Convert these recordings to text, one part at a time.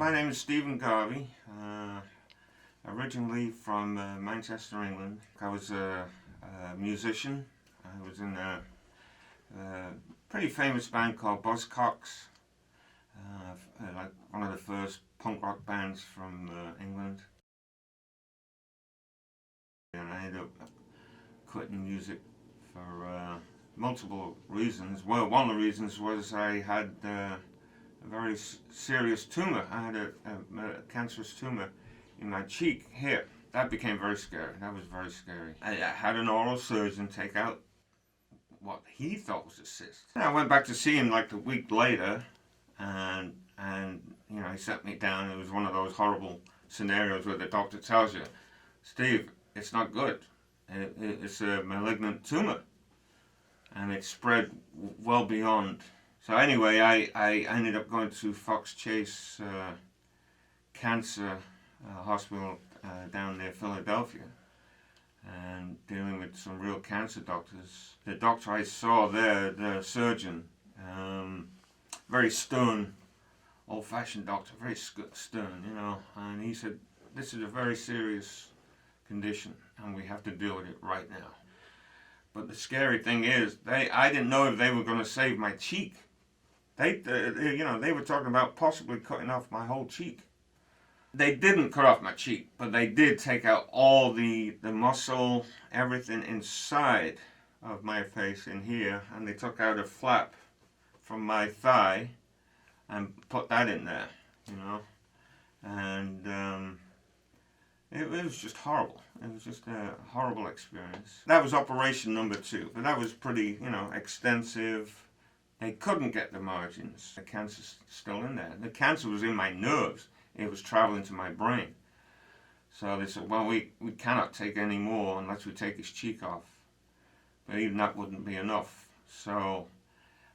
My name is Stephen Garvey, originally from Manchester, England. I was a musician. I was in a pretty famous band called Buzzcocks, like one of the first punk rock bands from England. And I ended up quitting music for multiple reasons. Well, one of the reasons was I had a very serious tumor. I had a cancerous tumor in my cheek here. That became very scary. That was very scary. I had an oral surgeon take out what he thought was a cyst. And I went back to see him like a week later, and you know, he sat me down. It was one of those horrible scenarios where the doctor tells you, Steve, it's not good. It's a malignant tumor, and it spread well beyond. So anyway, I ended up going to Fox Chase Cancer Hospital down near Philadelphia and dealing with some real cancer doctors. The doctor I saw there, the surgeon, very stern, old-fashioned doctor, very stern, you know, and he said, this is a very serious condition and we have to deal with it right now. But the scary thing is, I didn't know if they were going to save my cheek. They were talking about possibly cutting off my whole cheek. They didn't cut off my cheek, but they did take out all the muscle, everything inside of my face in here, and they took out a flap from my thigh and put that in there, you know. And it was just horrible. It was just a horrible experience. That was operation number 2, but that was pretty, you know, extensive. They couldn't get the margins. The cancer's still in there. The cancer was in my nerves. It was traveling to my brain. So they said, well, we cannot take any more unless we take his cheek off. But even that wouldn't be enough. So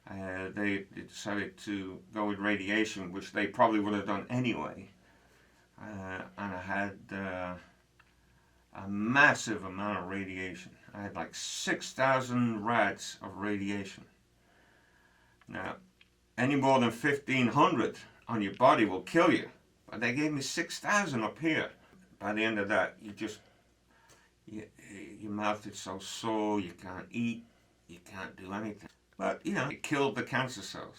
they decided to go with radiation, which they probably would have done anyway. And I had a massive amount of radiation. I had like 6,000 rads of radiation. Now, any more than 1,500 on your body will kill you. But they gave me 6,000 up here. By the end of that, your mouth is so sore, you can't eat, you can't do anything. But, you know, it killed the cancer cells.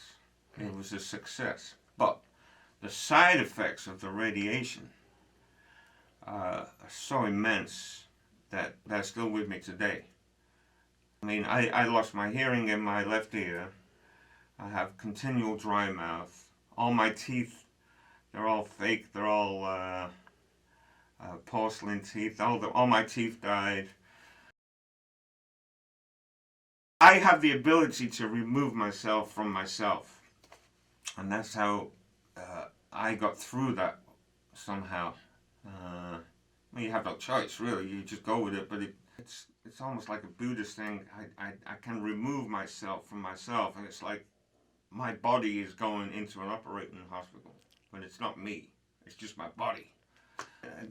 It was a success. But the side effects of the radiation are so immense that they're still with me today. I mean, I lost my hearing in my left ear. I have continual dry mouth. All my teeth, they're all fake. They're all porcelain teeth. All my teeth died. I have the ability to remove myself from myself. And that's how I got through that somehow. Well, you have no choice, really. You just go with it. But it's almost like a Buddhist thing. I can remove myself from myself. And it's like my body is going into an operating hospital, but it's not me. It's just my body.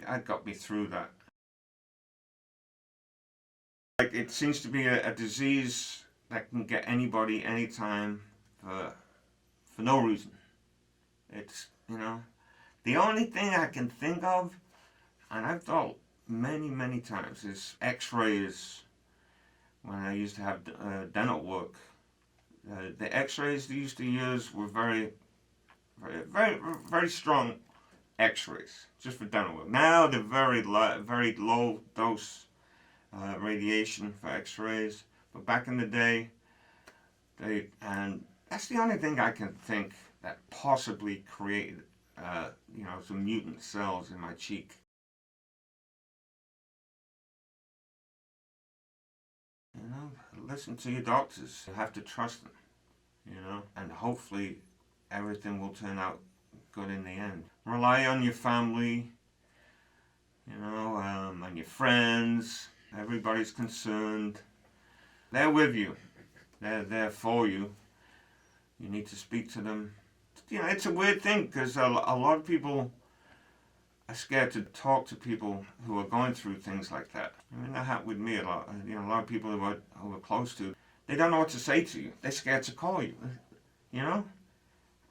That got me through that. Like, it seems to be a disease that can get anybody, anytime, for no reason. It's, you know, the only thing I can think of, and I've thought many times, is X-rays. When I used to have dental work, the X-rays they used to use were very strong X-rays, just for dental work. Now they're very low dose radiation for X-rays, but back in the day, and that's the only thing I can think that possibly created, you know, some mutant cells in my cheek. You know, listen to your doctors. You have to trust them, you know, and hopefully everything will turn out good in the end. Rely on your family, you know, and your friends. Everybody's concerned. They're with you. They're there for you. You need to speak to them. You know, it's a weird thing because a lot of people are scared to talk to people who are going through things like that. I mean, that happened with me a lot. You know, a lot of people who are close to, they don't know what to say to you. They're scared to call you, you know?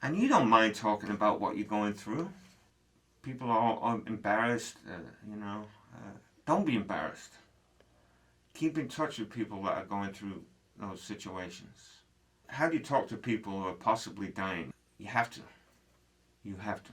And you don't mind talking about what you're going through. people are all embarrassed, don't be embarrassed. Keep in touch with people that are going through those situations. How do you talk to people who are possibly dying? You have to. You have to.